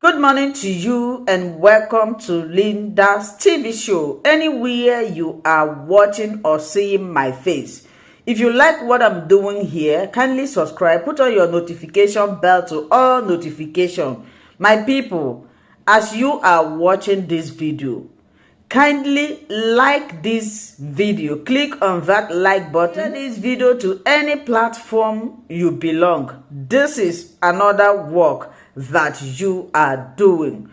Good morning to you and welcome to Linda's TV show. Anywhere you are watching or seeing my face. If you like what I'm doing here, kindly subscribe, put on your notification bell to all notification. My people, as you are watching this video, kindly like this video, click on that like button, share this video to any platform you belong. This is another work that you are doing.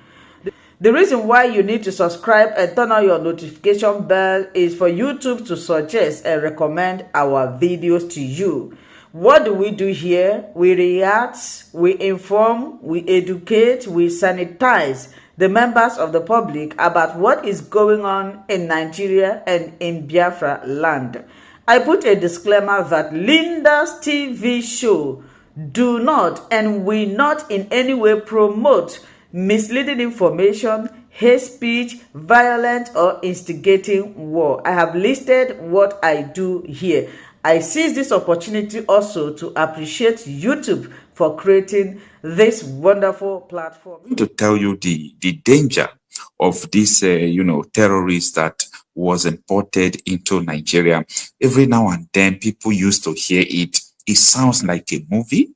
The reason why you need to subscribe and turn on your notification bell is for YouTube to suggest and recommend our videos to you. What do we do here? We react, we inform, we educate, we sanitize the members of the public about what is going on in Nigeria and in Biafra land. I put a disclaimer that Linda's TV show do not and will not in any way promote misleading information, hate speech, violent or instigating war. I have listed what I do here. I seize this opportunity also to appreciate YouTube for creating this wonderful platform. To tell you the danger of this, terrorist that was imported into Nigeria. Every now and then, people used to hear it. It sounds like a movie.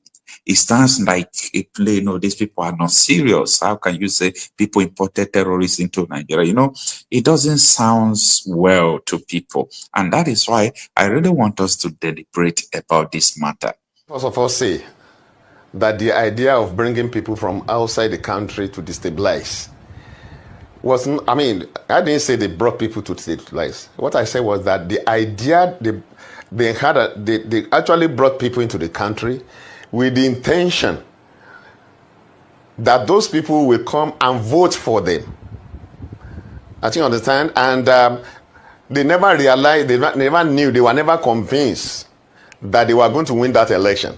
It sounds like a play. No, these people are not serious. How can you say people imported terrorists into Nigeria? It doesn't sound well to people. And that is why I really want us to deliberate about this matter. First of all, say that the idea of bringing people from outside the country to destabilize wasn't, I didn't say they brought people to destabilize. What I said was that the idea, they actually brought people into the country with the intention that those people will come and vote for them. I think you understand? And they never realized, they never knew, they were never convinced that they were going to win that election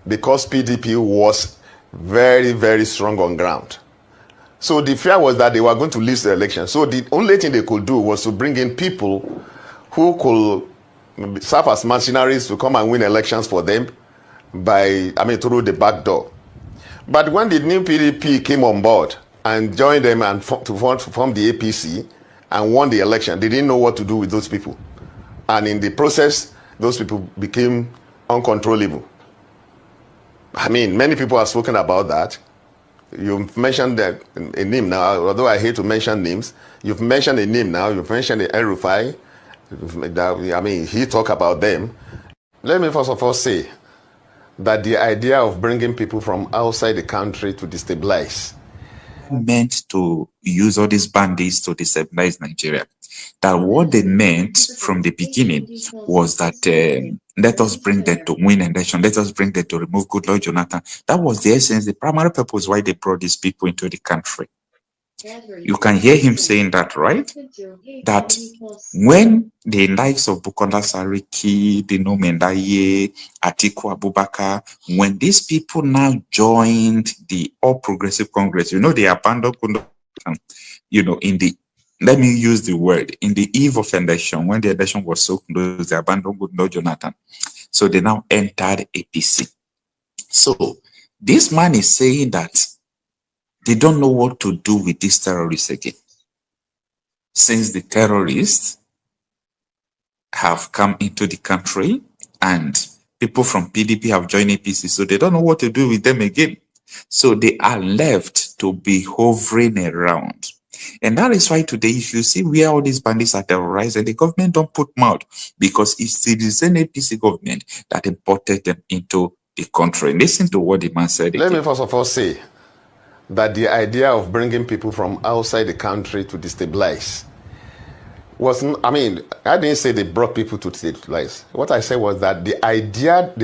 because PDP was very, very strong on ground. So the fear was that they were going to lose the election. So the only thing they could do was to bring in people who could serve as mercenaries to come and win elections for them through the back door. But when the new PDP came on board and joined them and to form the APC and won the election, they didn't know what to do with those people. And in the process, those people became uncontrollable. Many people have spoken about that. You've mentioned a name now, although I hate to mention names. You've mentioned a name now. You've mentioned the RFI. He talked about them. Let me first of all say that the idea of bringing people from outside the country to destabilize meant to use all these bandits to destabilize Nigeria. That what they meant from the beginning was that let us bring them to win election, let us bring them to remove Goodluck Jonathan. That was the essence, the primary purpose why they brought these people into the country. You can hear him saying that, right? That when the likes of Bukola Sariki, Dino Mendaye, Atiku Abubakar, when these people now joined the All Progressive Congress, they abandoned, in the, let me use the word, in the eve of election, when the election was so close, they abandoned Goodluck Jonathan. So they now entered APC. So this man is saying that they don't know what to do with these terrorists again. Since the terrorists have come into the country and people from PDP have joined APC, so they don't know what to do with them again. So they are left to be hovering around. And that is why today, if you see where all these bandits are terrorizing, the government don't put mouth because it's the same APC government that imported them into the country. Listen to what the man said. Let me first of all say that the idea of bringing people from outside the country to destabilize wasn't, I didn't say they brought people to destabilize. What I said was that the idea,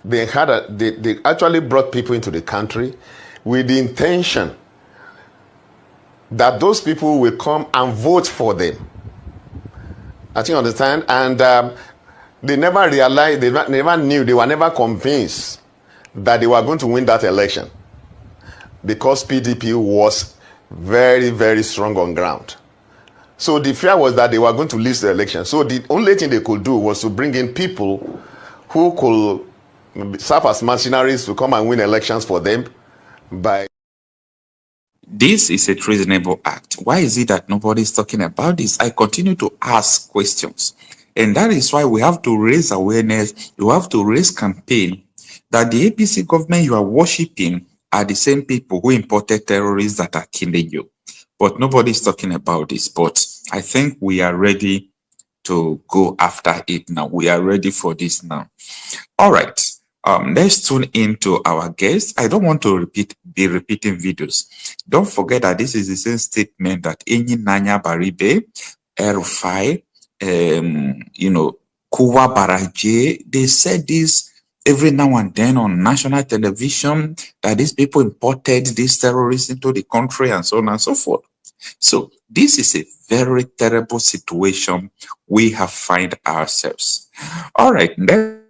they actually brought people into the country with the intention that those people will come and vote for them. I think you understand? And they never realized, they never knew, they were never convinced that they were going to win that election because PDP was very, very strong on ground. So the fear was that they were going to lose the election. So the only thing they could do was to bring in people who could serve as mercenaries to come and win elections for them by This is a treasonable act. Why is it that nobody is talking about this? I continue to ask questions. And that is why we have to raise awareness. You have to raise campaign that the APC government you are worshipping are the same people who imported terrorists that are killing you. But nobody is talking about this. But I think we are ready to go after it now. We are ready for this now. All right. Let's tune into our guest. I don't want to be repeating videos. Don't forget that this is the same statement that Enyi Nanya Baribe, Erufai, Kuwa Baraje, they said this every now and then on national television, that these people imported these terrorists into the country and so on and so forth. So this is a very terrible situation we have find ourselves. All right, let's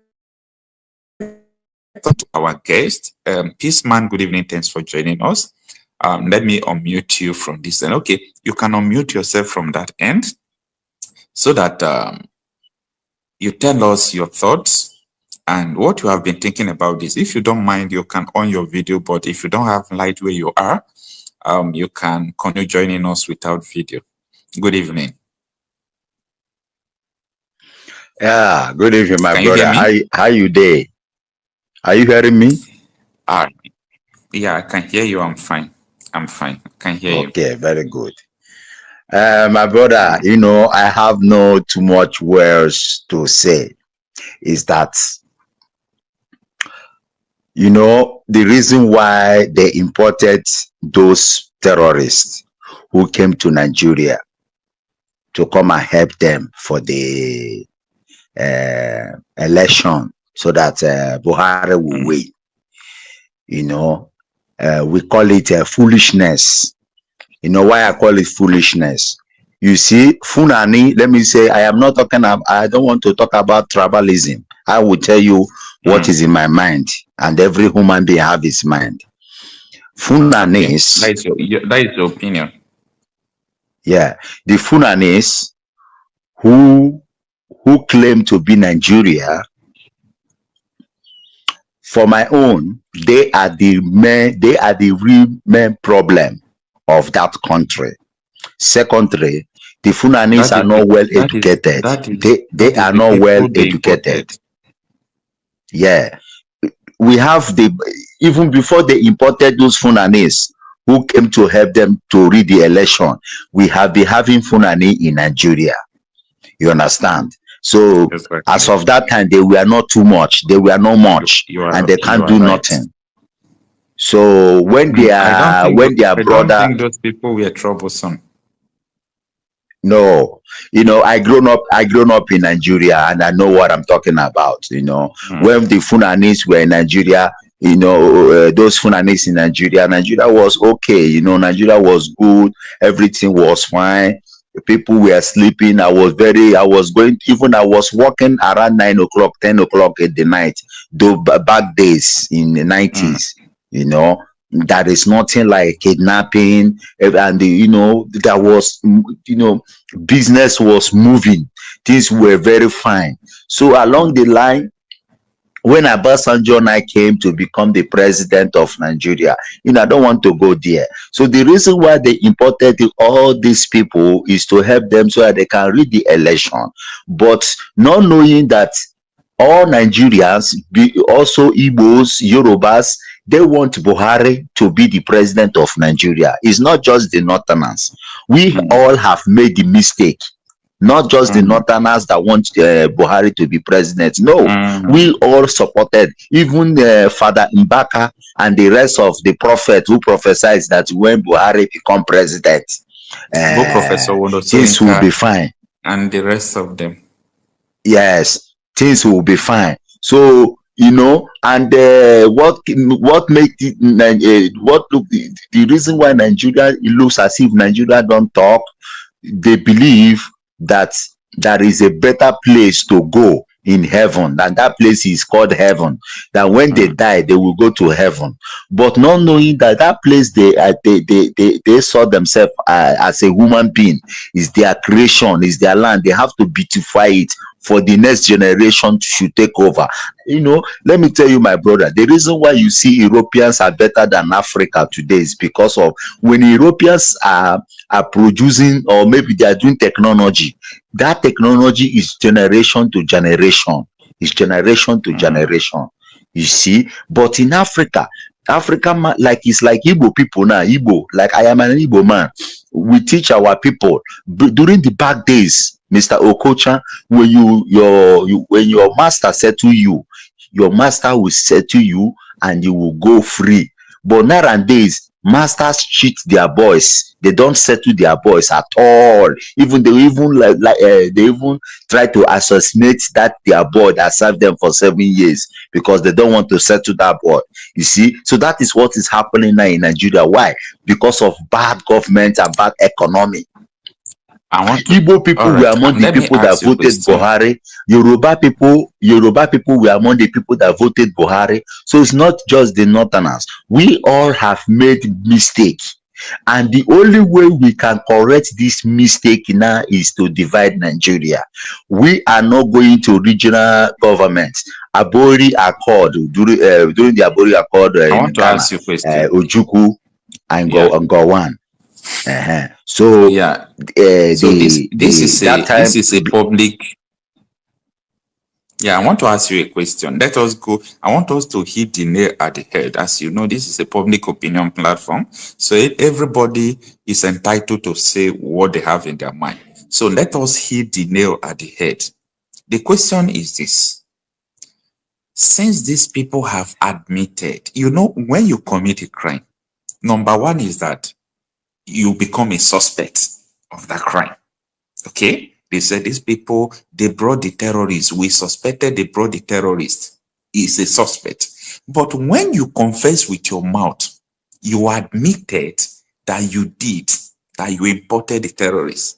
talk to our guest. Peace man, good evening. Thanks for joining us. Let me unmute you from this end. Okay, you can unmute yourself from that end so that you tell us your thoughts and what you have been thinking about this. If you don't mind, you can on your video, but if you don't have light where you are, you can continue joining us without video. Good evening. Yeah, good evening, my Can brother. you hear me? How you day? Are you hearing me? Yeah, I can hear you. I'm fine. I can hear you. Okay, very good. My brother, I have no too much words to say. Is that, the reason why they imported those terrorists who came to Nigeria to come and help them for the election so that Buhari will win. We call it foolishness. You know why I call it foolishness? You see, Funani, let me say, I don't want to talk about tribalism. I will tell you what is in my mind, and every human being have his mind. Funanis. Okay. That is your opinion. Yeah. The Funanis who claim to be Nigeria, for my own, they are the real main problem of that country. Secondly, the Funanis are not well educated. They are not well educated. Yeah. We have even before they imported those Funanis who came to help them to read the election, we have been having Funani in Nigeria. You understand? So as of that time, they were not too much. They were not much, and they can't do nothing. So when their brother, I don't think those people were troublesome. No, I grown up in Nigeria, and I know what I'm talking about. When the Funanis were in Nigeria, those Funanis in Nigeria was okay. Nigeria was good. Everything was fine. People were sleeping. I was working around 9 o'clock, 10 o'clock at the night. Though back days in the 90s, that is nothing like kidnapping, and there was, business was moving. Things were very fine. So along the line, when Obasanjo and I came to become the president of Nigeria, I don't want to go there. So the reason why they imported all these people is to help them so that they can read the election, but not knowing that all Nigerians, also Igbos, Yorubas, they want Buhari to be the president of Nigeria. It's not just the Northerners. We all have made the mistake. Not just the Northerners that want Buhari to be president. No, we all supported. Even Father Mbaka and the rest of the prophets who prophesied that when Buhari become president, things will be fine. And the rest of them. Yes, things will be fine. So, and what make the reason why Nigeria, it looks as if Nigeria don't talk, they believe that there is a better place to go in heaven, and that place is called heaven, that when they die they will go to heaven, but not knowing that place they saw themselves as a human being, is their creation, is their land. They have to beautify it for the next generation to take over. Let me tell you, my brother, the reason why you see Europeans are better than Africa today is because of when Europeans are producing, or maybe they are doing technology, that technology is generation to generation. It's generation to generation. You see, but in Africa man, like it's like Igbo people now. Igbo, like I am an Igbo man. We teach our people during the back days, Mr. Okocha, when when your master settle you, your master will settle you and you will go free. But nowadays, masters cheat their boys. They don't settle their boys at all. Even they even they even try to assassinate that their boy that served them for 7 years because they don't want to settle that boy. You see, so that is what is happening now in Nigeria. Why? Because of bad government and bad economy. Igbo people were among the people that voted Buhari. Yoruba people were among the people that voted Buhari. So it's not just the Northerners. We all have made mistake. And the only way we can correct this mistake now is to divide Nigeria. We are not going to regional governments. Abori Accord, during the Abori Accord in Ghana, Ojukwu and Gowan. So yeah. This is a public. Yeah, I want to ask you a question. Let us go. I want us to hit the nail at the head. As you know, this is a public opinion platform. So everybody is entitled to say what they have in their mind. So let us hit the nail at the head. The question is this. Since these people have admitted, when you commit a crime, number one is that you become a suspect of that crime. Okay? They said these people, they brought the terrorists. We suspected they brought the terrorists. He's a suspect. But when you confess with your mouth, you admitted that you imported the terrorists.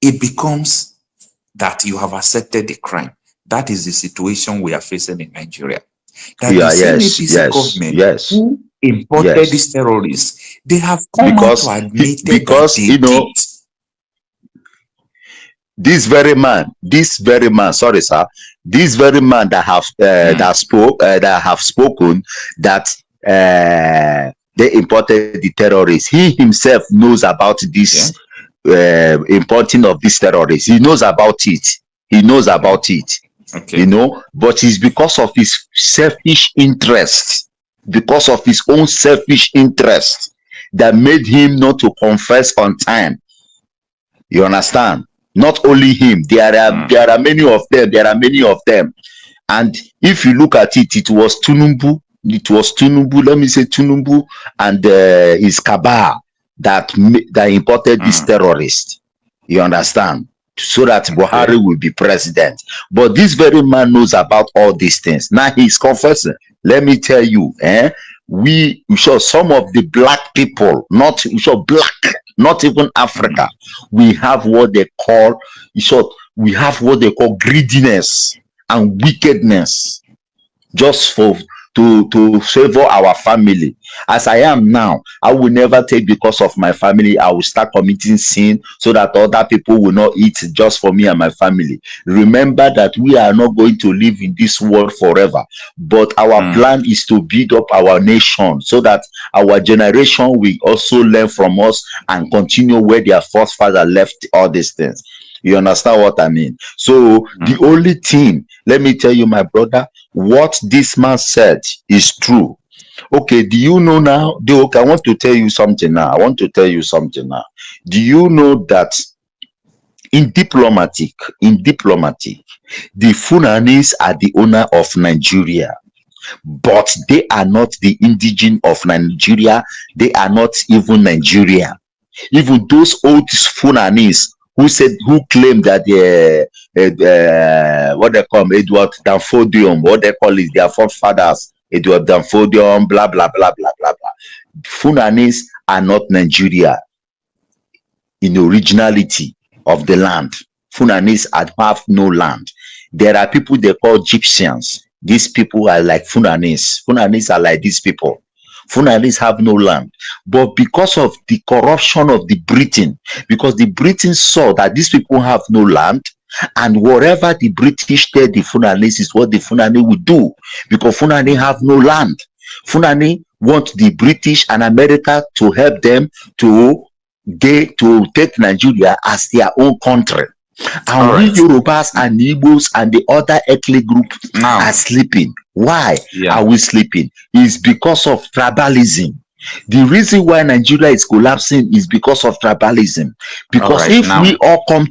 It becomes that you have accepted the crime. That is the situation we are facing in Nigeria. That the same APC government who imported these terrorists, they have come out to admit that they did. This very man, sorry, sir, this very man that have spoken that they imported the terrorists. He himself knows about this importing of these terrorists. He knows about it. Okay. But it's because of his selfish interest, because of his own selfish interest that made him not to confess on time. You understand? Not only him, there are many of them. And if you look at it, it was Tinubu, let me say Tinubu and his cabal that imported this terrorist. You understand? So that Buhari will be president. But this very man knows about all these things. Now he's confessing. Let me tell you, we show some of the black people, not even Africa. We have what they call greediness and wickedness, just to favor our family. As I am now, I will never take because of my family. I will start committing sin so that other people will not eat just for me and my family. Remember that we are not going to live in this world forever, but our plan is to build up our nation so that our generation will also learn from us and continue where their forefathers left all these things. You understand what I mean? So the only thing, let me tell you, my brother, what this man said is true. Okay, do you know now? I want to tell you something now. Do you know that in diplomatic, the Funanis are the owner of Nigeria, but they are not the indigenous of Nigeria. They are not even Nigeria. Even those old Funanis who claim that what they call Edward Danfodium, what they call is their forefathers, Edward Danfodium, blah blah blah blah blah blah. Funanis are not Nigeria in originality of the land. Funanis have no land. There are people they call Egyptians. These people are like Funanis. Funanis are like these people. Funanis have no land. But because of the corruption of the Britain, because the Britain saw that these people have no land, And whatever the British tell the Funanis is what the Funani will do, because Funani have no land. Funani want the British and America to help them to take Nigeria as their own country. And All we right. Yorubas and Igbos and the other ethnic groups Now, are sleeping. Why yeah. are we sleeping? It's because of tribalism. The reason why Nigeria is collapsing is because of tribalism. All Because right. if Now, we all come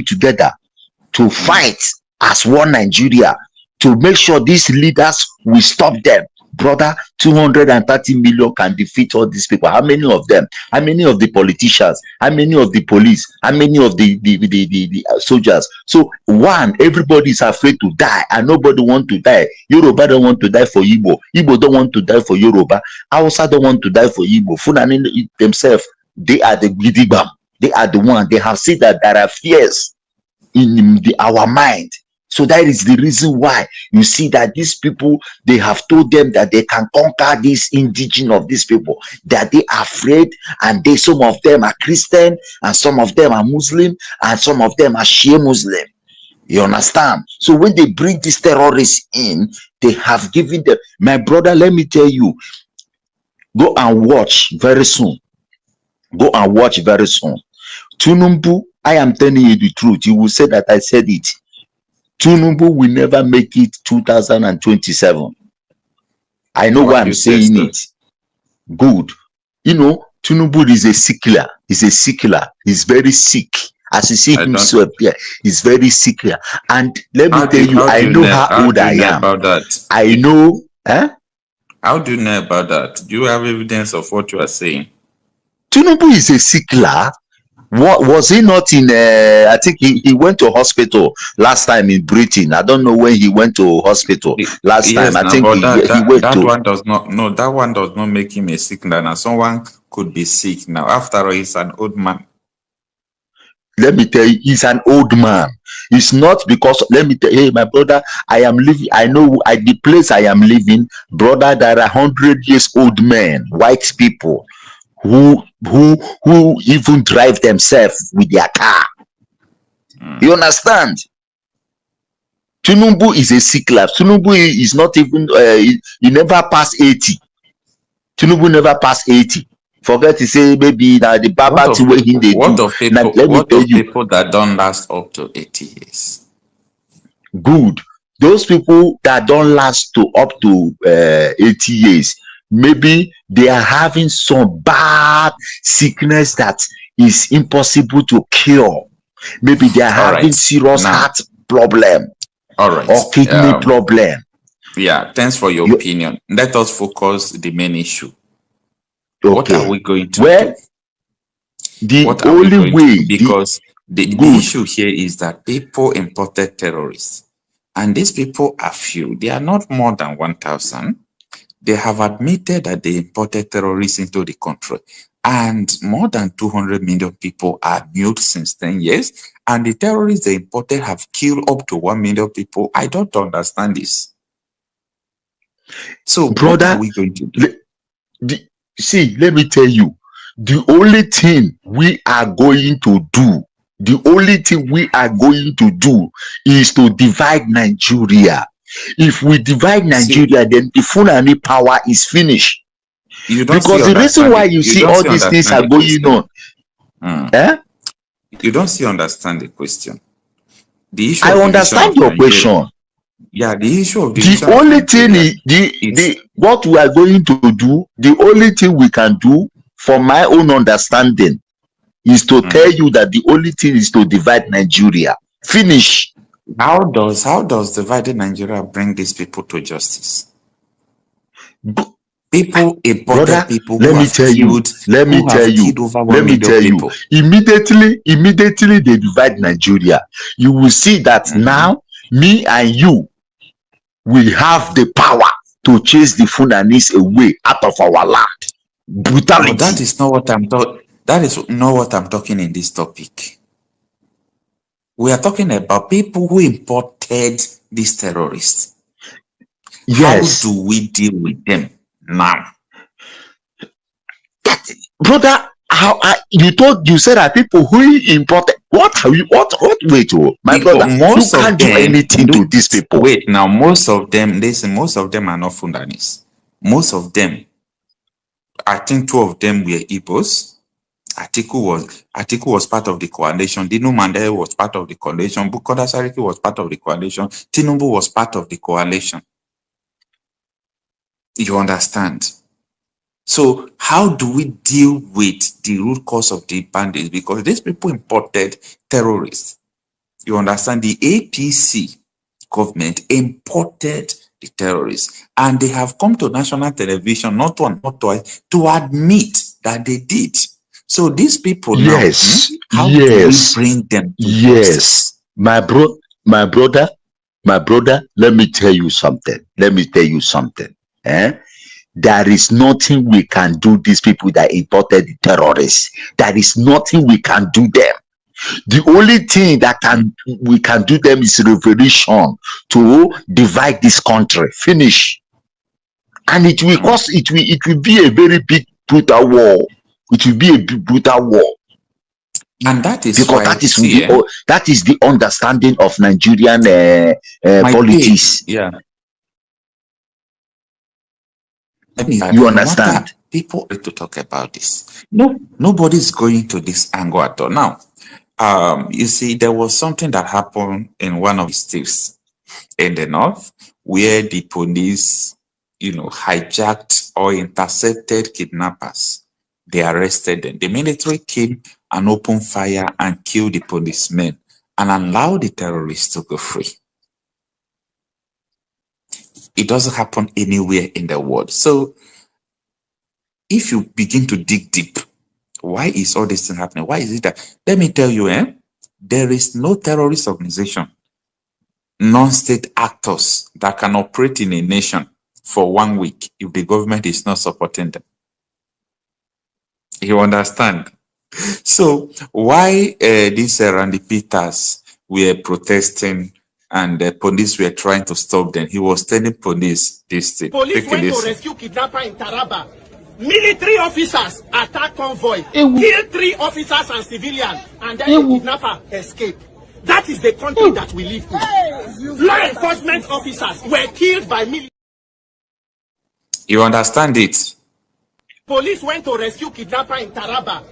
together to fight as one Nigeria, to make sure these leaders will stop them, brother, 230 million can defeat all these people. How many of them? How many of the politicians? How many of the police? How many of the soldiers? So one, everybody is afraid to die and nobody want to die. Yoruba don't want to die for Igbo. Igbo don't want to die for Yoruba. Hausa don't want to die for Igbo. Fulani themselves, they are the gidigam. They are the one. They have said that there are fears in our mind. So that is the reason why you see that these people, they have told them that they can conquer this indigenous of these people, that they are afraid, and some of them are Christian, and some of them are Muslim, and some of them are Shia Muslim. You understand? So when they bring these terrorists in, they have given them, my brother, let me tell you, go and watch very soon. Go and watch very soon. Tunumbu, I am telling you the truth. You will say that I said it. Tinubu will never make it 2027. I know why I'm saying it. Good. You know, Tinubu is a sickler. He's a sickler. He's very sick. As you see himself here, he's very sickler. And let me tell you, I know how old I am. About that? I know. How do you know about that? Do you have evidence of what you are saying? Tinubu is a sickler. What was he not in? I think he went to hospital last time in Britain. I don't know when he went to hospital last time. I think he went that to. One does not. No, that one does not make him a sick man. Now someone could be sick now. After all, he's an old man. Let me tell you, he's an old man. It's not because, let me tell you, hey, my brother, I am living. I know the place I am living, brother. There are 100 years old men, white people, who even drive themselves with their car. You understand? Tinubu is a sick life. Tinubu is not even he never passed 80. Tinubu never passed 80. Forget to say maybe now the Baba to where they do. What of people? Now, what of people that don't last up to 80 years? Good. Those people that don't last to up to 80 years, maybe they are having some bad sickness that is impossible to cure. Maybe they are having serious heart problem. Or kidney problem. Yeah, thanks for your opinion. Let us focus the main issue. Okay. What are we going to do? The only way, because the issue here is that people imported terrorists, and these people are few. They are not more than 1,000. They have admitted that they imported terrorists into the country, and more than 200 million people are mute since 10 years. And the terrorists they imported have killed up to 1 million people. I don't understand this. So, brother, what are we going to do? See, let me tell you, the only thing we are going to do, is to divide Nigeria. If we divide Nigeria, then the Fulani power is finished. Because the reason why you see all these things are going on. You don't understand the question. The issue. I understand your question. Yeah, the issue of the only thing is what we are going to do. The only thing we can do, from my own understanding, is to tell you that the only thing is to divide Nigeria. Finish. How does dividing Nigeria bring these people to justice? People imported people who have killed. Let me tell you. Immediately they divide Nigeria. You will see that now me and you will have the power to chase the Funanis away out of our land. Brutality. No, that is not what I'm talking. That is not what I'm talking in this topic. We are talking about people who imported these terrorists. Yes. How do we deal with them now? Brother, you said that people who imported, what are you, what wait, oh, my brother, you can't do anything to these people. Wait, now most of them, listen, most of them are not Fundanis. Most of them, I think 2 of them were Igbos. Atiku was part of the coalition. Dino Mandela was part of the coalition. Bukola Sariki was part of the coalition. Tinubu was part of the coalition. You understand? So how do we deal with the root cause of the bandits? Because these people imported terrorists. You understand? The APC government imported the terrorists, and they have come to national television, not one, not twice, to admit that they did. So these people now, how do we bring them to justice? My brother, let me tell you something. There is nothing we can do these people that imported the terrorists. There is nothing we can do them. The only thing that we can do them is revolution to divide this country. Finish. And it will cause, it will be a very big brutal war. It will be a big brutal war. And that is because why that is the understanding of Nigerian politics. Yeah. You understand? People need to talk about this. Nobody's going to this angle at all. Now, you see, there was something that happened in one of the states in the north where the police, hijacked or intercepted kidnappers. They arrested them. The military came and opened fire and killed the policemen and allowed the terrorists to go free. It doesn't happen anywhere in the world. So if you begin to dig deep, why is all this thing happening? Why is it that? Let me tell you, there is no terrorist organization, non-state actors that can operate in a nation for 1 week if the government is not supporting them. You understand? So why these Randy Peters were protesting and the police were trying to stop them? He was telling police this thing. Police went to rescue kidnapper in Taraba. Military officers attack convoy, kill 3 officers and civilians, and then the kidnapper escaped. That is the country that we live in. Law enforcement officers were killed by military. You understand it? Police went to rescue kidnapper in Taraba.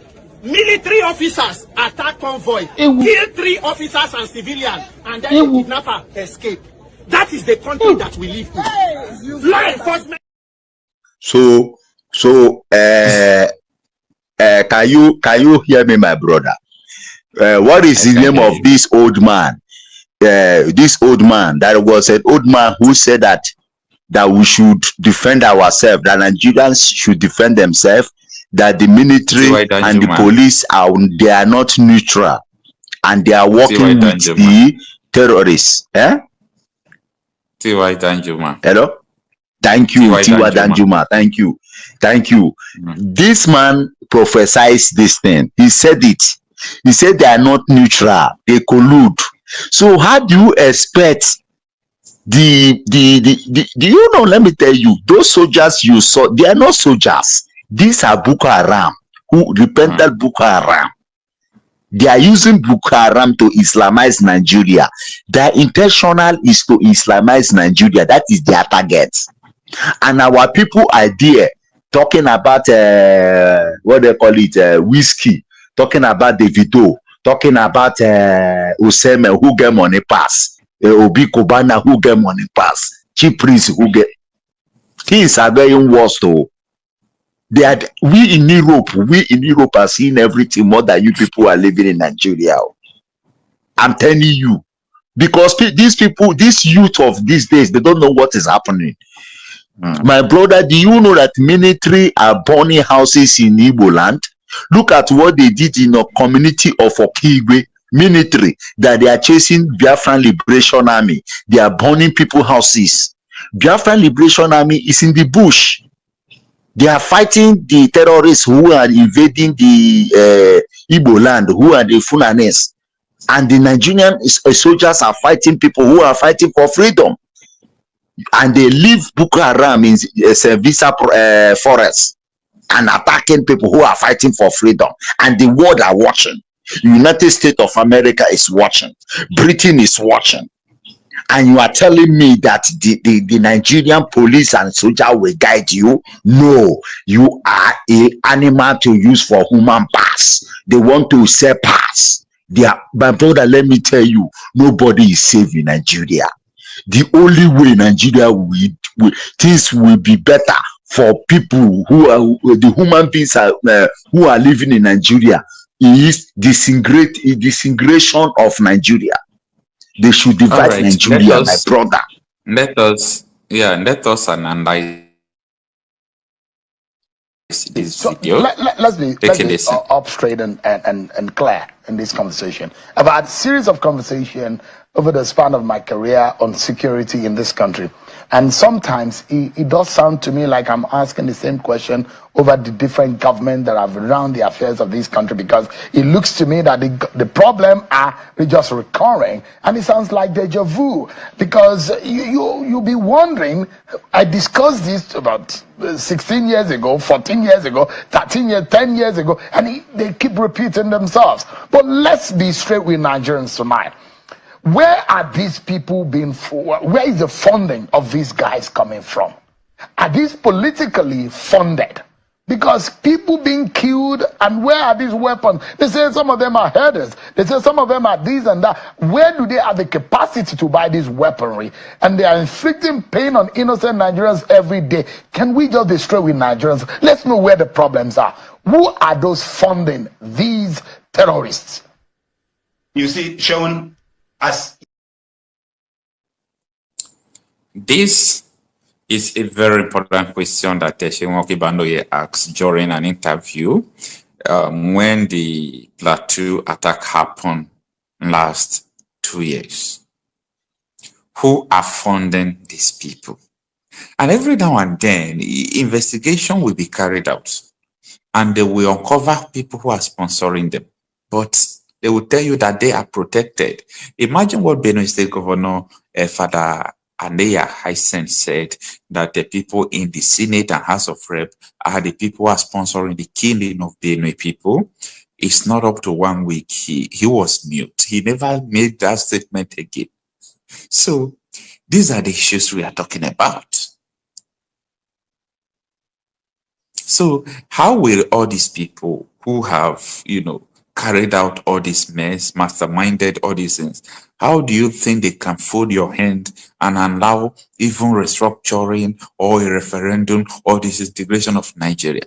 Military officers attack convoy, kill 3 officers and civilians, and then the kidnapper escaped. That is the country that we live in. Law enforcement. So, can you hear me, my brother? What is the name of this old man? This old man, that was an old man who said that we should defend ourselves, that Nigerians should defend themselves, that the military and the police they are not neutral, and they are working with the terrorists. Hello? Thank you, Tiwa Danjuma. Thank you. This man prophesies this thing. He said it. He said they are not neutral. They collude. So how do you expect do you know? Let me tell you, those soldiers you saw, they are not soldiers. These are Boko Haram, who repented Boko Haram. They are using Boko Haram to Islamize Nigeria. Their intentional is to Islamize Nigeria. That is their target. And our people are there talking about what they call it, whiskey, talking about Davido, talking about Oseme who get money pass, Obi Kobana who get money pass, Chief Prince who get. Things are getting worse though. We in Europe are seeing everything more than you people are living in Nigeria. I'm telling you, because these people, this youth of these days, they don't know what is happening. My brother, do you know that military are burning houses in Igbo land? Look at what they did in a community of Okigwe. Military, that they are chasing Biafran Liberation Army. They are burning people's houses. Biafran Liberation Army is in the bush. They are fighting the terrorists who are invading the Igbo land, who are the Funanes. And the Nigerian soldiers are fighting people who are fighting for freedom. And they leave Boko Haram in Servisa forest. and attacking people who are fighting for freedom, and the world are watching. United States of America is watching. Britain is watching. And you are telling me that the Nigerian police and soldier will guide you? No, you are a animal to use for human pass. They want to sell pass. My brother, let me tell you, nobody is safe in Nigeria. The only way Nigeria things will be better for people who are the human beings who are living in Nigeria is disintegration of Nigeria. They should divide right. Nigeria, my brother. Let us analyze this video. Let's be up straight and clear in this conversation. I've had a series of conversations over the span of my career on security in this country. And sometimes it does sound to me like I'm asking the same question over the different governments that have run the affairs of this country, because it looks to me that the problem are just recurring, and it sounds like deja vu, because you'll be wondering. I discussed this about 16 years ago, 14 years ago, 13 years, 10 years ago, and they keep repeating themselves. But let's be straight with Nigerians tonight. Where are these people being for? Where is the funding of these guys coming from? Are these politically funded? Because people being killed, and where are these weapons? They say some of them are headers. They say some of them are this and that. Where do they have the capacity to buy this weaponry? And they are inflicting pain on innocent Nigerians every day. Can we just be straight with Nigerians? Let's know where the problems are. Who are those funding these terrorists? You see, shown as this is a very important question that SH0CK Bandoye asked during an interview when the Plateau attack happened last 2 years. Who are funding these people? And every now and then, investigation will be carried out, and they will uncover people who are sponsoring them. But they will tell you that they are protected. Imagine what Benue State Governor Father Aneya Hysen said, that the people in the Senate and House of Rep are the people who are sponsoring the killing of Benue people. It's not up to 1 week. He was mute. He never made that statement again. So these are the issues we are talking about. So how will all these people who have, carried out all this mess, masterminded all these things, how do you think they can fold your hand and allow even restructuring or a referendum or disintegration of Nigeria?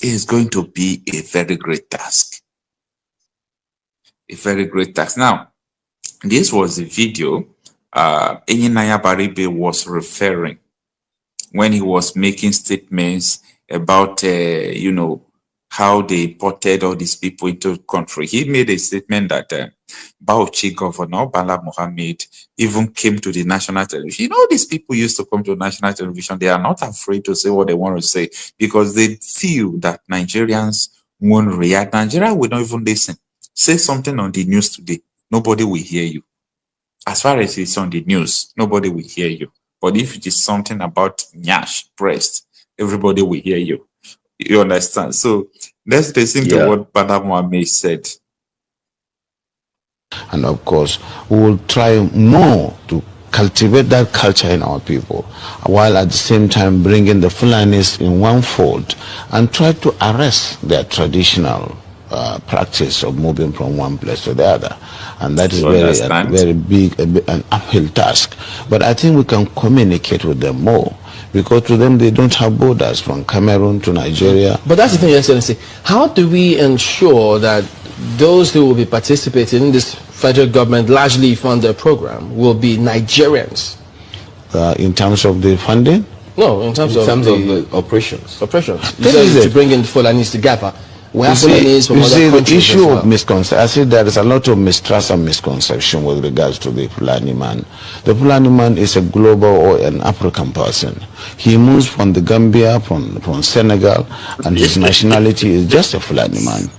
It is going to be a very great task. A very great task. Now, this was the video Enyinaya Baribe was referring when he was making statements about, how they imported all these people into the country. He made a statement that Bauchi Governor Bala Mohammed even came to the national television. These people used to come to national television. They are not afraid to say what they want to say because they feel that Nigerians won't react. Nigeria will not even listen. Say something on the news today, nobody will hear you. As far as it's on the news, nobody will hear you. But if it is something about Nyash, breast, everybody will hear you. You understand? So let's listen to what Bala Mohammed said. And of course, we will try more to cultivate that culture in our people, while at the same time bringing the Fulanis in one fold and try to arrest their traditional practice of moving from one place to the other. And that is very big, an uphill task. But I think we can communicate with them more, because to them they don't have borders from Cameroon to Nigeria. But that's the thing, Your Excellency. How do we ensure that those who will be participating in this federal government largely funded program will be Nigerians? In terms of the funding? No, in terms of the operations. Operations. To bring in Fulanis together. You see, the issue of misconception, I see there is a lot of mistrust and misconception with regards to the Fulani man. The Fulani man is a global or an African person. He moves from the Gambia, from Senegal, and his nationality is just a Fulani man.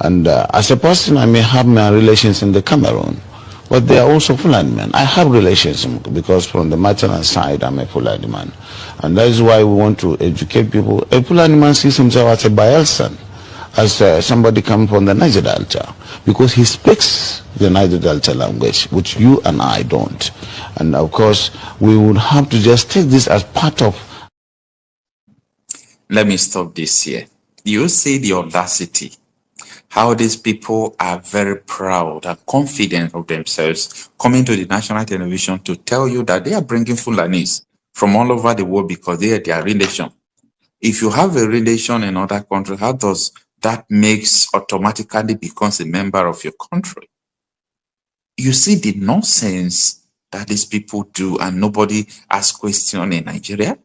And as a person, I may have my relations in the Cameroon, but they are also Fulani men. I have relations because from the maternal side, I'm a Fulani man. And that is why we want to educate people. A Fulani man sees himself as a Bayelsan, as somebody coming from the Niger Delta, because he speaks the Niger Delta language, which you and I don't. And of course, we would have to just take this as part of. Let me stop this here. You see the audacity, how these people are very proud and confident of themselves, coming to the national television to tell you that they are bringing Fulanis from all over the world because they are their relation. If you have a relation in other countries, how does that makes automatically becomes a member of your country? You see the nonsense that these people do, and nobody asks questions in Nigeria.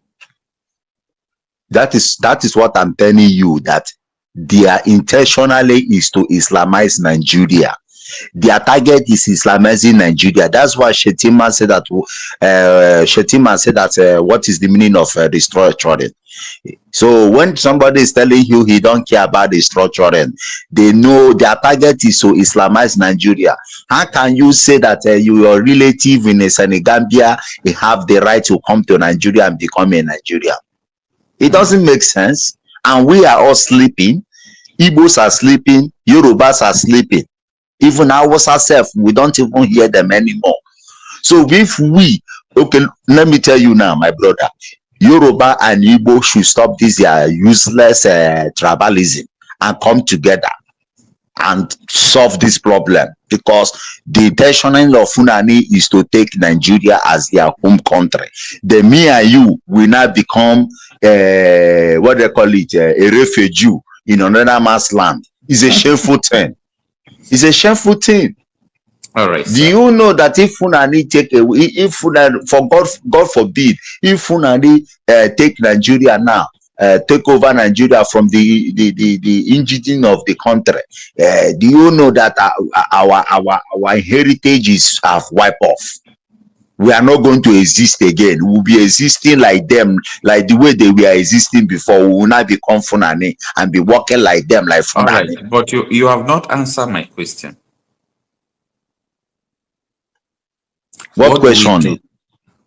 That is what I'm telling you, that their intentionally is to Islamize Nigeria. Their target is Islamizing Nigeria. That's why Shetima said that. What is the meaning of restructuring? So when somebody is telling you he don't care about the restructuring, they know their target is to Islamize Nigeria. How can you say that your relative in Senegambia have the right to come to Nigeria and become a Nigerian? It doesn't make sense. And we are all sleeping. Igbos are sleeping. Yorubas are sleeping. Even ourselves, we don't even hear them anymore. So if we, okay, let me tell you now, my brother, Yoruba and Igbo should stop this useless tribalism and come together and solve this problem, because the intention of Fulani is to take Nigeria as their home country. Then me and you will now become what they call it, a refugee in another man's land. It's a shameful thing. It's a shameful thing. All right. Do you know that if Fulani take away, if Fulani, for God forbid, if Fulani take Nigeria now, take over Nigeria from the indigene of the country, do you know that our heritage is have wiped off? We are not going to exist again. We will be existing like them, like the way they were existing before. We will not become Fulani and be walking like them, like Fulani. All right, but you have not answered my question. What question?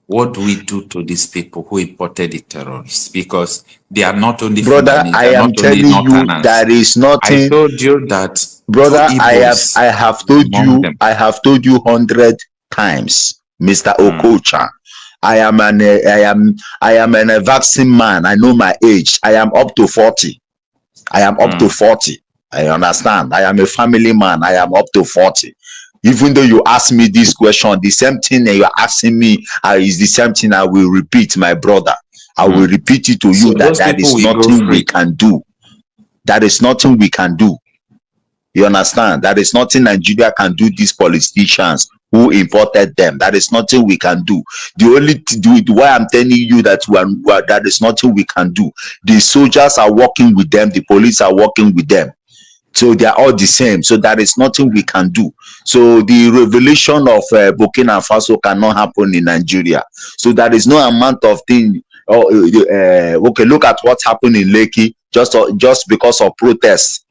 What do we do to these people who imported the terrorists? Because they are not only brother, Fulani, I am telling you there is nothing. I told you that, brother. I have told you. them. I have told you 100 times, Mr. Okocha. I am a vaccine man. I know my age. I am up to 40. I am up to 40. I understand. I am a family man. I am up to 40. Even though you ask me this question, the same thing that you are asking me is the same thing I will repeat, my brother. I will repeat it to you, so that there is nothing we can do. That is nothing we can do. You understand? That is nothing Nigeria can do. These politicians who imported them, that is nothing we can do. The only why I'm telling you that that is nothing we can do. The soldiers are working with them. The police are working with them. So they are all the same. So there is nothing we can do. So the revelation of Burkina Faso cannot happen in Nigeria. So there is no amount of thing. Okay, look at what happened in Lekki just because of protests.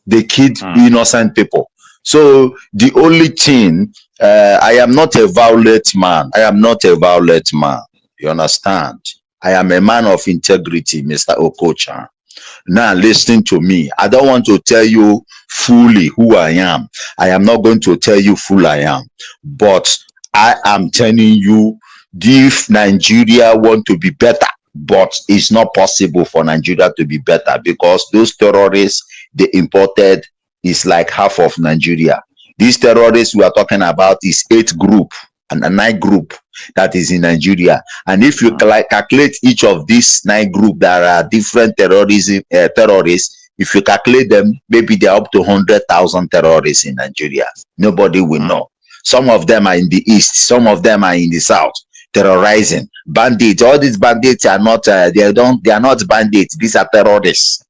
They killed innocent people. So the only thing, I am not a violent man. I am not a violent man. You understand? I am a man of integrity, Mr. Okocha. Now listen to me. I don't want to tell you fully who I am. I am not going to tell you full I am. But I am telling you, if Nigeria want to be better, but it's not possible for Nigeria to be better, because those terrorists they imported is like half of Nigeria. These terrorists we are talking about is 8 group and a 9 group that is in Nigeria. And if you calculate each of these 9 groups that are different terrorists, if you calculate them, maybe they're up to 100,000 terrorists in Nigeria. Nobody will know. Some of them are in the east, some of them are in the south, terrorizing. Bandits, all these bandits are not, they are not bandits, these are terrorists.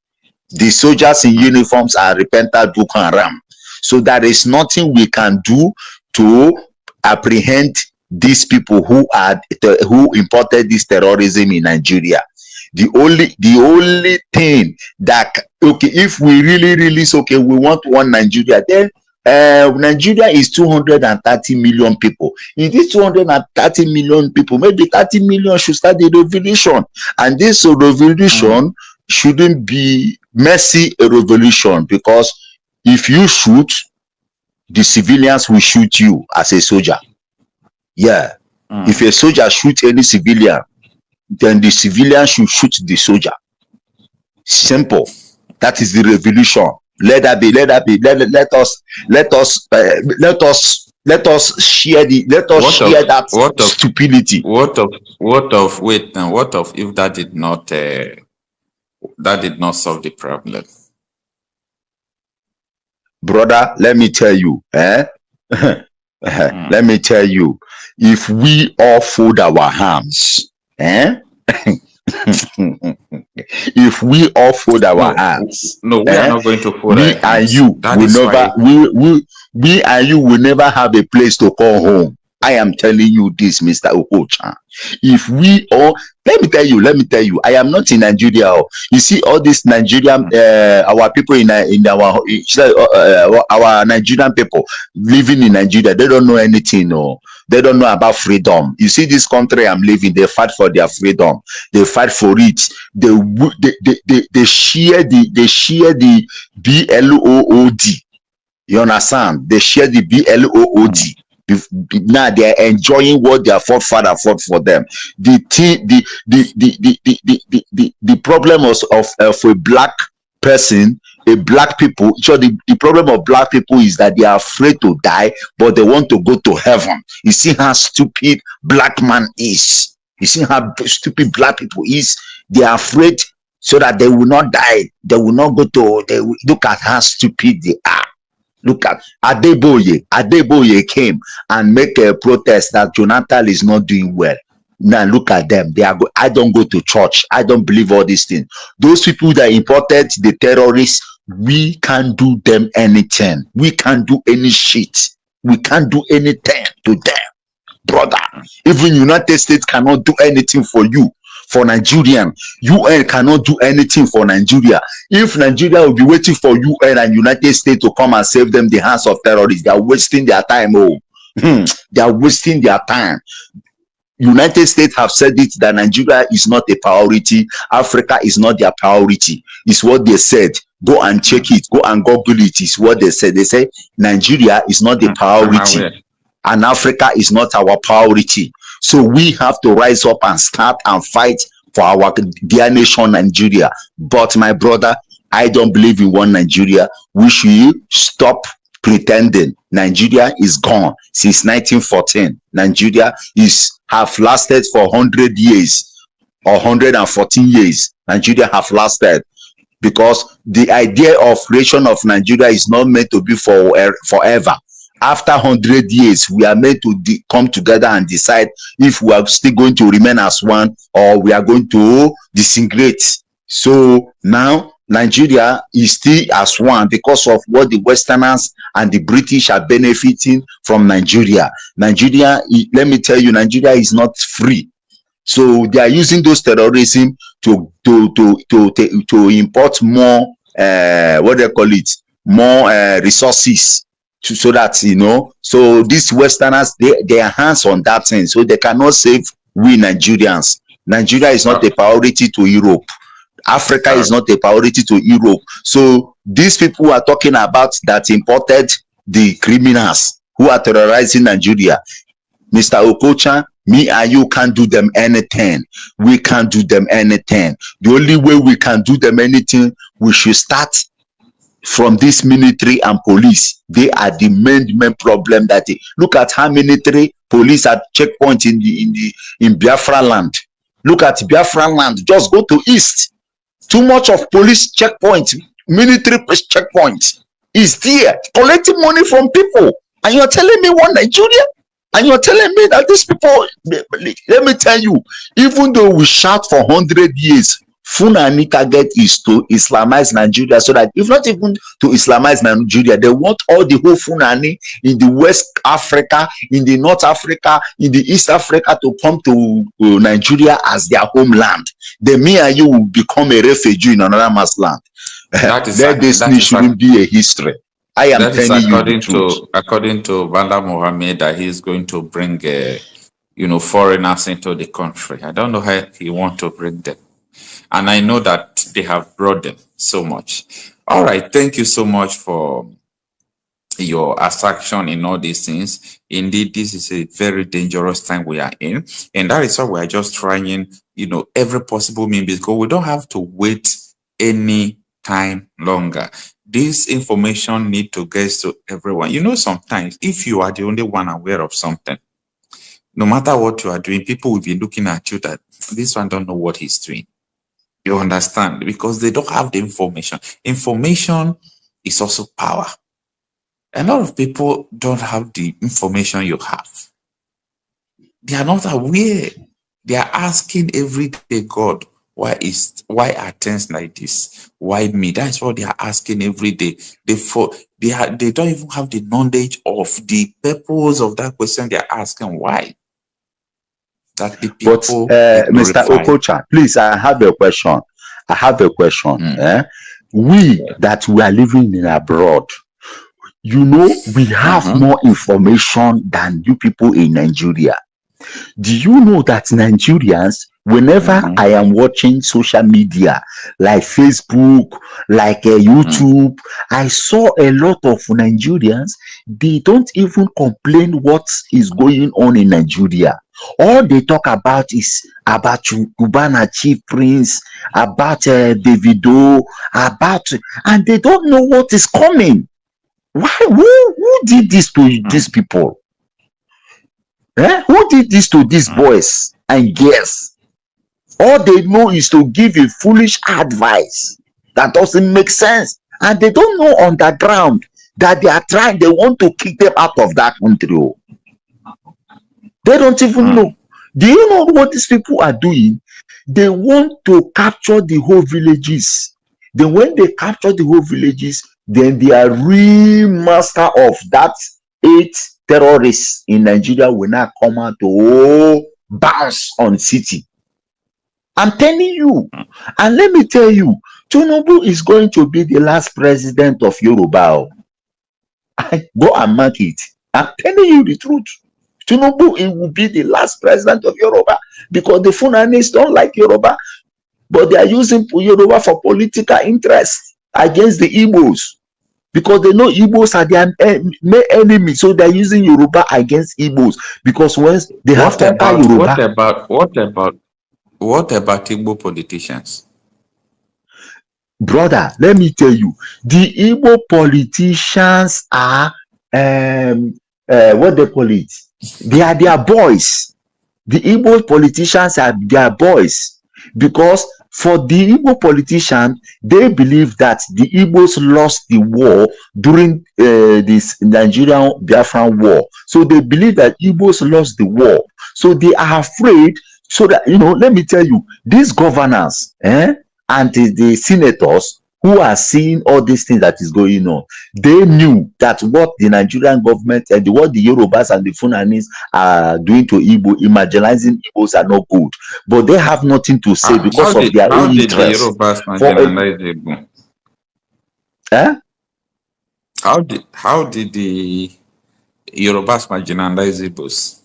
The soldiers in uniforms are repentant Boko Haram. So there is nothing we can do to apprehend these people who imported this terrorism in Nigeria. The only thing that, okay, if we really okay, we want one Nigeria, then Nigeria is 230 million people. In these 230 million people, maybe 30 million should start the revolution. And this revolution shouldn't be messy a revolution, because if you shoot, the civilians will shoot you as a soldier. Yeah. If a soldier shoots any civilian, then the civilian should shoot the soldier. Simple. That is the revolution. Let that be. Let us share that stupidity. What of if that did not solve the problem? Brother, let me tell you, let me tell you, if we all fold our hands, if we all fold our hands, we are not going to fold our hands. And you will never, we and you will never have a place to call home. I am telling you this, Mr. Okocha. If we all, let me tell you, I am not in Nigeria. You see, all these Nigerian, our people in our Nigerian people living in Nigeria, they don't know anything. No, they don't know about freedom. You see, this country I'm living, they fight for their freedom. They fight for it. They share the BLOOD. You understand? They share the BLOOD. Now they are enjoying what their forefather fought for them. The problem of a black person, a black people. So the problem of black people is that they are afraid to die, but they want to go to heaven. You see how stupid black man is. You see how stupid black people is. They are afraid so that they will not die. They will not go to. Look at how stupid they are. Look at Adeboye. Adeboye came and make a protest that Jonathan is not doing well. Now look at them. They are. I don't go to church. I don't believe all these things. Those people that imported the terrorists, we can't do them anything. We can't do any shit. We can't do anything to them, brother. Even United States cannot do anything for you. For Nigerian, UN cannot do anything for Nigeria. If Nigeria will be waiting for UN and United States to come and save them the hands of terrorists, they are wasting their time. They are wasting their time. United States have said it that Nigeria is not a priority. Africa is not their priority. It's what they said. Go and check it. Go and Google it. It's what they said. They say Nigeria is not the priority, and Africa is not our priority. So we have to rise up and start and fight for our dear nation, Nigeria. But my brother, I don't believe in one Nigeria. We should stop pretending. Nigeria is gone since 1914. Nigeria have lasted for 100 years or 114 years. Nigeria have lasted because the idea of creation of Nigeria is not meant to be for forever. After 100 years, we are meant to come together and decide if we are still going to remain as one or we are going to disintegrate. So now Nigeria is still as one because of what the Westerners and the British are benefiting from Nigeria. Nigeria, let me tell you, Nigeria is not free. So they are using those terrorism to import more what they call it, more resources. So that, you know, so these Westerners, they are hands on that thing, so they cannot save we Nigerians. Nigeria is not a priority to Europe. Africa is not a priority to Europe. So these people are talking about that imported the criminals who are terrorizing Nigeria. Mr. Okocha, me and you can't do them anything. We can't do them anything. The only way we can do them anything, we should start from this military and police. They are the main problem. That look at how military police at checkpoints in Biafra land. Look at Biafra land. Just go to east. Too much of police checkpoints, military checkpoints is there collecting money from people, and you're telling me one Nigeria, and you're telling me that these people. Let me tell you, even though we shout for 100 years. Fulani target is to Islamize Nigeria, so that if not even to Islamize Nigeria, they want all the whole Fulani in the West Africa, in the North Africa, in the East Africa to come to Nigeria as their homeland. Then me and you will become a refugee in another man's land. This shouldn't be a history. I am That is telling you the truth. according to Bala Mohammed that he's going to bring foreigners into the country. I don't know how he want to bring them. And I know that they have brought them so much. All right, thank you so much for your attraction in all these things. Indeed, this is a very dangerous time we are in. And that is why we are just trying, every possible means, because we don't have to wait any time longer. This information need to get to everyone. Sometimes if you are the only one aware of something, no matter what you are doing, people will be looking at you that this one don't know what he's doing. You understand? Because they don't have the information. Information is also power. A lot of people don't have the information you have. They are not aware. They are asking every day, God, why are things like this? Why me? That's what they are asking every day. They don't even have the knowledge of the purpose of that question they are asking. Why? That the people Mr. Okocha, please, I have a question. We that we are living in abroad, we have more information than you people in Nigeria. Do you know that Nigerians, whenever I am watching social media like Facebook, like YouTube, I saw a lot of Nigerians, they don't even complain what is going on in Nigeria. All they talk about is about Cubana Chief Prince, about Davido, and they don't know what is coming. Why? Who did this to these people? Who did this to these boys and girls? All they know is to give a foolish advice that doesn't make sense. And they don't know on the ground that they want to kick them out of that country. They don't even know. Do you know what these people are doing? They want to capture the whole villages. Then when they capture the whole villages, then they are real master of that 8 terrorists in Nigeria will now come out to bounce on city. I'm telling you. And let me tell you, Tinubu is going to be the last president of Yoruba. Go and mark it. I'm telling you the truth. Tinubu, it will be the last president of Yoruba because the Funanis don't like Yoruba, but they are using Yoruba for political interest against the Igbos. Because they know Igbos are their main enemy, so they're using Yoruba against Igbos. Because once they have conquered Yoruba, what about Igbo politicians? Brother, let me tell you, the Igbo politicians are what they call it? They are their boys. The Igbo politicians are their boys because for the Igbo politician, they believe that the Igbos lost the war during this Nigerian Biafran war. So they believe that Igbos lost the war. So they are afraid. So that, let me tell you, these governors and the senators who are seeing all these things that is going on, they knew that what the Nigerian government and what the Yorubas and the Funanis are doing to Igbo, marginalizing Igbos are not good. But they have nothing to say because of their own interest. How did the Yorubas marginalize Igbos?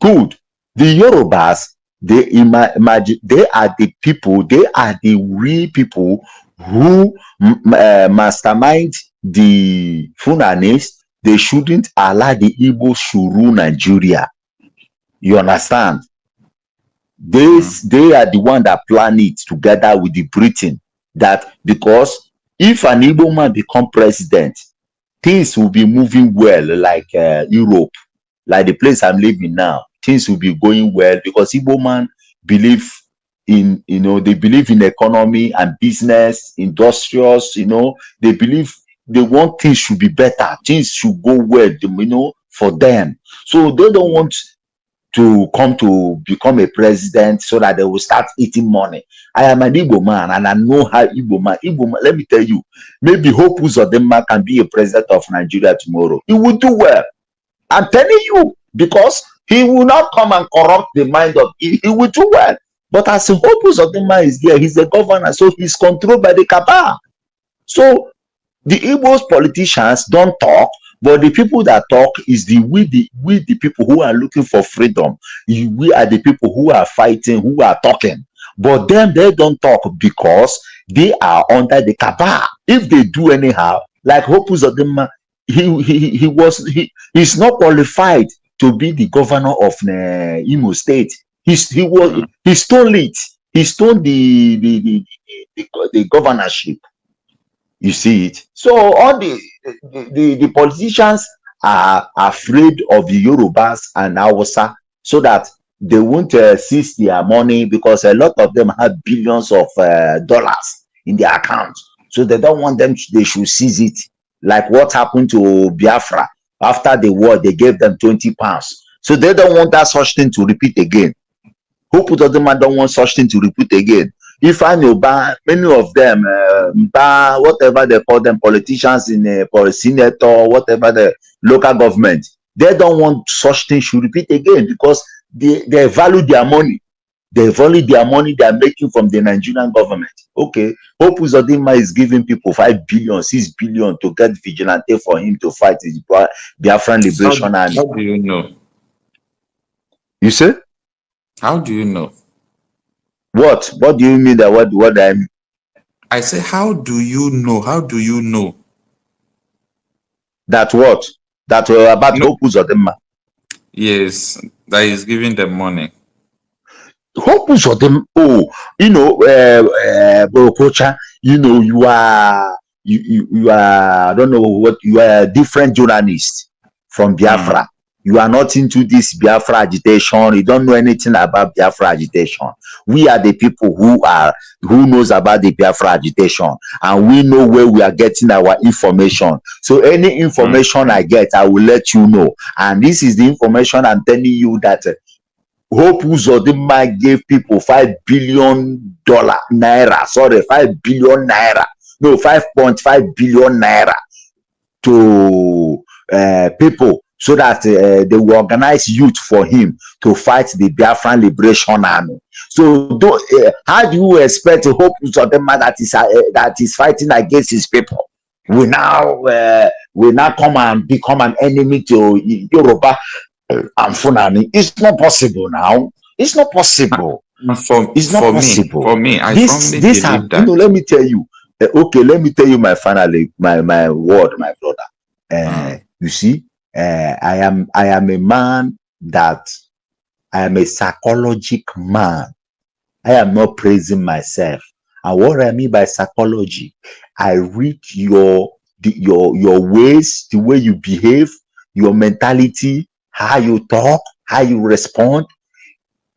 Good. The Yorubas, they are the people, they are the real people who mastermind the Funanis. They shouldn't allow the Igbos to rule Nigeria. You understand? They are the one that plan it together with the Britain. That because if an Igbo man become president, things will be moving well, like Europe, like the place I'm living now. Things will be going well because Igbo man believe in, they believe in economy and business, industrials, they believe they want things should be better, things should go well, for them. So they don't want to come to become a president so that they will start eating money. I am an Igbo man and I know how Igbo man, let me tell you, maybe Hope Uzodinma can be a president of Nigeria tomorrow. He will do well. I'm telling you, because he will not come and corrupt the mind of he will do well. But as Hope Uzodinma is there, he's the governor, so he's controlled by the cabal. So The Igbos politicians don't talk, but the people that talk is we the people who are looking for freedom. We are the people who are fighting, who are talking. But them, they don't talk because they are under the cabal. If they do anyhow, like Hopus Odema, he's not qualified to be the governor of Imo State. He stole it. He stole the governorship. You see it. So all the politicians are afraid of the Yorubas and Hausa, so that they won't seize their money, because a lot of them have billions of dollars in their accounts. So they don't want them. They should seize it. Like what happened to Biafra after the war, they gave them 20 pounds. So they don't want that such thing to repeat again. Who put other man don't want such thing to repeat again? If I know many of them, whatever they call them, politicians in for a senator, whatever the local government, they don't want such things to repeat again, because they value their money. They value their money they are making from the Nigerian government. Okay, Hope Uzodinma is giving people 5 billion, 6 billion to get vigilante for him to fight his Biafran Liberation Army. How do you know? You say? How do you know? What? What do you mean that what I mean? I say, how do you know? How do you know? That what? That about Hope Uzodinma. Yes, that is giving them money. Hope Uzodinma, oh, you know, Borokocha, you know, you are, I don't know what, you are a different journalist from Biafra. You are not into this Biafra agitation. You don't know anything about Biafra agitation. We are the people who knows about the Biafra agitation, and we know where we are getting our information. So any information I get, I will let you know. And this is the information I'm telling you, that Hope Uzodinma gave people $5 billion naira. Sorry, 5 billion naira. No, 5.5 billion naira to people, so that they will organize youth for him to fight the Biafran Liberation Army. So how do you expect Hope Uzodinma that is fighting against his people will now come and become an enemy to Yoruba and Funani? It's not possible now. It's not possible. It's not possible. For me, I this believe have, that. you know, let me tell you. Okay, let me tell you my word, my brother. You see, I am a man that I am a psychological man. I am not praising myself. And what I mean by psychology, I read your ways, the way you behave, your mentality, how you talk, how you respond.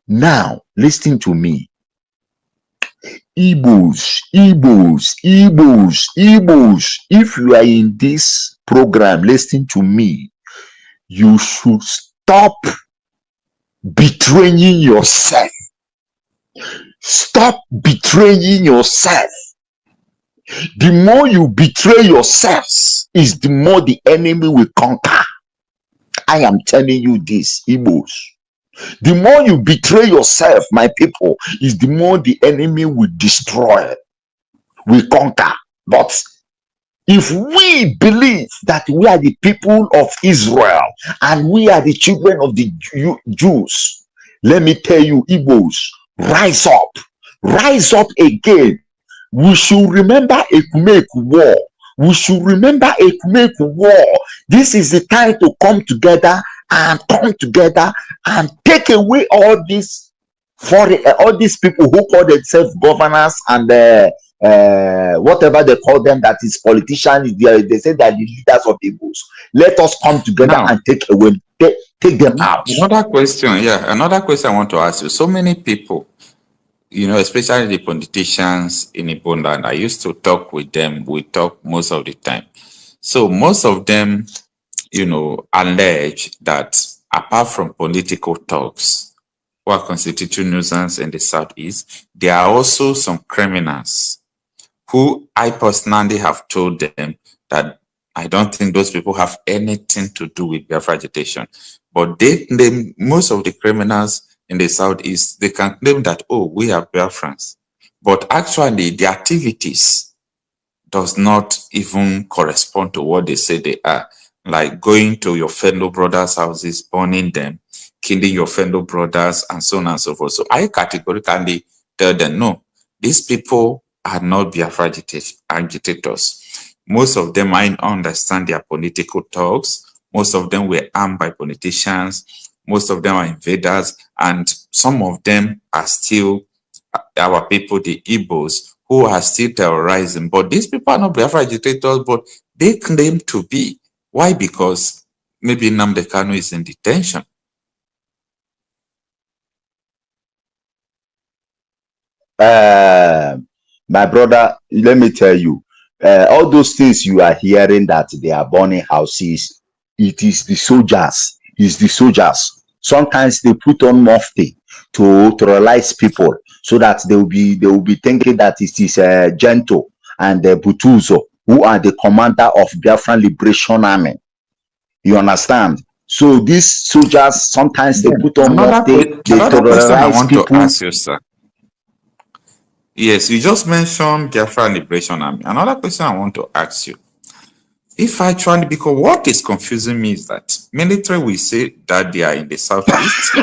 Now, listen to me. Igbos. If you are in this program, listen to me. You should stop betraying yourself. Stop betraying yourself. The more you betray yourselves, is the more the enemy will conquer. I am telling you this, Igbos. The more you betray yourself, my people, is the more the enemy will destroy, will conquer. But if we believe that we are the people of Israel and we are the children of the Jews, let me tell you, Igbos, rise up again. We should remember Ekumeku war. We should remember Ekumeku war. This is the time to come together and come together and take away all these people who call themselves governors and whatever they call them, that is politicians. They say that the leaders of the Igbos. Let us come together and take them out. Another question I want to ask you. So many people, you know, especially the politicians in Ibonland, I used to talk with them. We talk most of the time. So most of them, you know, allege that apart from political talks who are constituting nuisance in the Southeast, there are also some criminals who I personally have told them that I don't think those people have anything to do with Biafra agitation. But they claim, most of the criminals in the Southeast, they can claim that, oh, we are Biafrans. But actually, the activities does not even correspond to what they say they are. Like going to your fellow brothers' houses, burning them, killing your fellow brothers, and so on and so forth. So I categorically tell them, no, these people are not Biafra agitators. Most of them, I understand their political talks. Most of them were armed by politicians. Most of them are invaders. And some of them are still our people, the Igbos, who are still terrorizing. But these people are not Biafra agitators, but they claim to be. Why? Because maybe Nnamdi Kanu is in detention. My brother, let me tell you, all those things you are hearing that they are burning houses, it is the soldiers. It's the soldiers. Sometimes they put on mufti to terrorize people so that they will be thinking that it is Gento and Butuzo who are the commander of Biafran Liberation Army. You understand? So these soldiers sometimes they put on mufti, they terrorize people. To ask you, sir. Yes, you just mentioned Biafra Liberation Army. Another question I want to ask you. If actually, because what is confusing me is that military will say that they are in the southeast.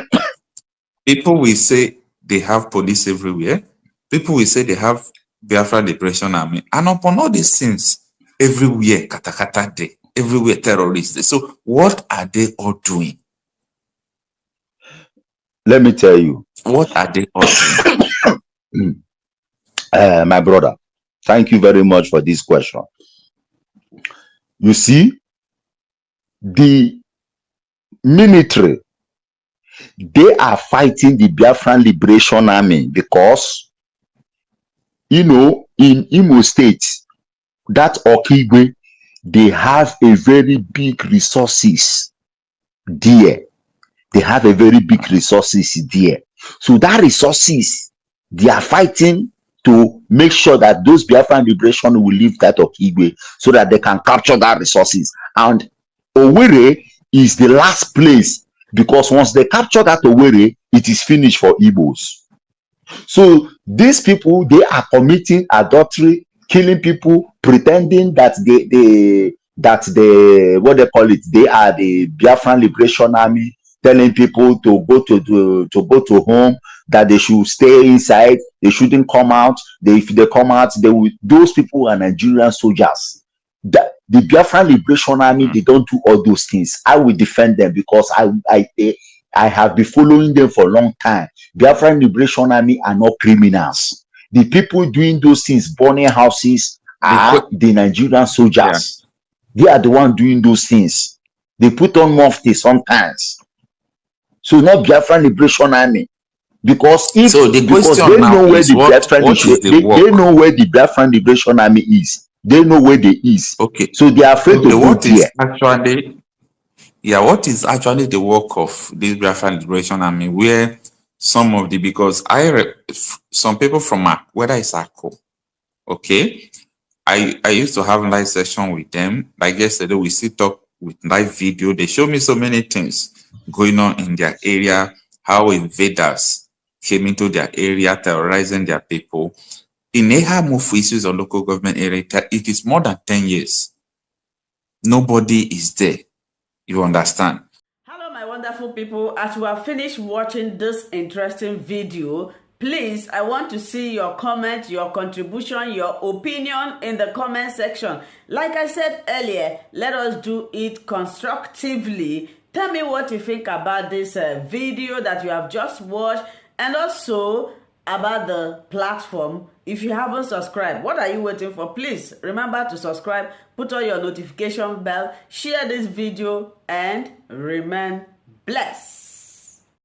People will say they have police everywhere. People will say they have Biafra Liberation Army. And upon all these things, everywhere, katakata day, everywhere terrorists. So what are they all doing? Let me tell you. What are they all doing? My brother, thank you very much for this question. You see, the military, they are fighting the Biafran Liberation Army because, you know, in Imo State, that Okigwe, they have a very big resources there. They have a very big resources there. So that resources, they are fighting to make sure that those Biafran Liberation will leave that Okigwe so that they can capture that resources. And Owerri is the last place because once they capture that Owerri, it is finished for Igbos. So these people, they are committing adultery, killing people, pretending that they what they call it, they are the Biafran Liberation Army, telling people to go to home, that they should stay inside, they shouldn't come out. If they come out, those people are Nigerian soldiers. The Biafran Liberation Army, they don't do all those things. I will defend them because I have been following them for a long time. Biafran Liberation Army are not criminals. The people doing those things, burning houses, are the Nigerian soldiers. Yeah. They are the ones doing those things. They put on mufti sometimes. So not Biafran Liberation Army. Because if so the because they know where the they know where the Biafran Liberation Army is. They know where they is. Okay. So they are afraid to go there. What is actually the work of this Biafran Liberation Army? Where some of the, because some people from whether it's Akko, okay, I used to have a live session with them. Like yesterday, we still talk with live video. They show me so many things going on in their area, how invaders came into their area, terrorizing their people. In Ehamufu issues on local government area, it is more than 10 years. Nobody is there. You understand? Hello, my wonderful people. As we have finished watching this interesting video, please, I want to see your comment, your contribution, your opinion in the comment section. Like I said earlier, let us do it constructively. Tell me what you think about this video that you have just watched, and also about the platform. If you haven't subscribed, what are you waiting for? Please remember to subscribe, put on your notification bell, share this video, and remain blessed.